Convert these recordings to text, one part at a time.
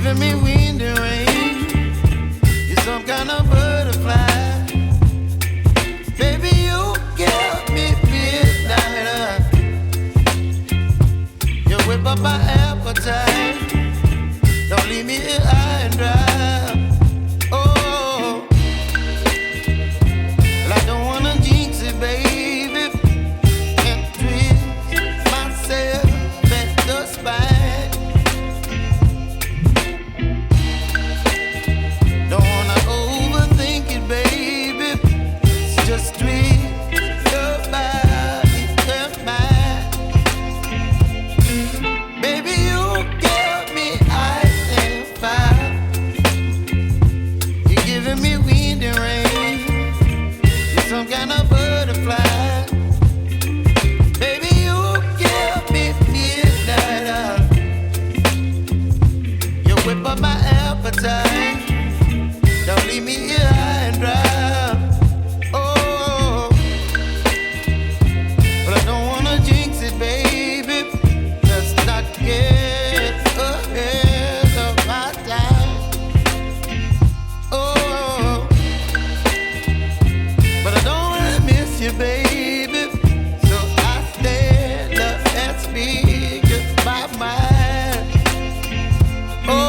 giving me wind and rain. You're some kind of butterfly. Baby, you give me midnight. You whip up my appetite. Don't leave me here high and dry. Oh, well, I don't wanna jinx it, baby. Can't twist myself at the spine. Don't wanna overthink it, baby. It's just twist your body and mine. Baby, you give me ice and fire. You're giving me wind and rain. You're some kind of butterfly. Baby, you give me midnight. You whip up my appetite. Don't leave me here high and dry. Oh, but I don't wanna jinx it, baby. Let's not get ahead of my time. Oh, but I don't wanna miss you, baby. So I stand up and speak my mind. Oh.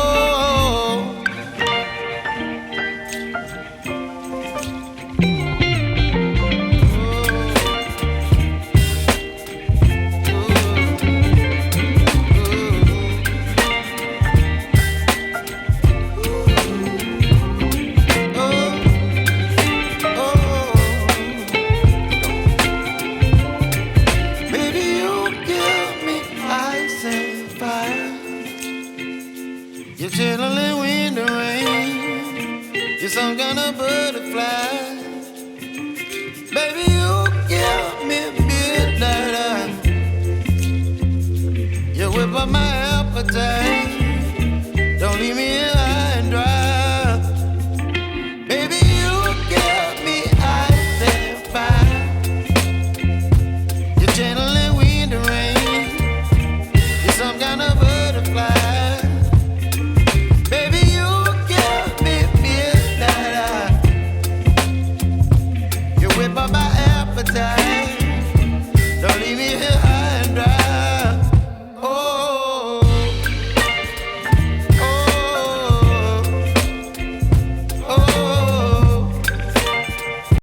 Baby, you give me ice and fire. You're chilling wind and rain. You're some kind of butterfly. Baby, you give me midnight. You whip up my appetite.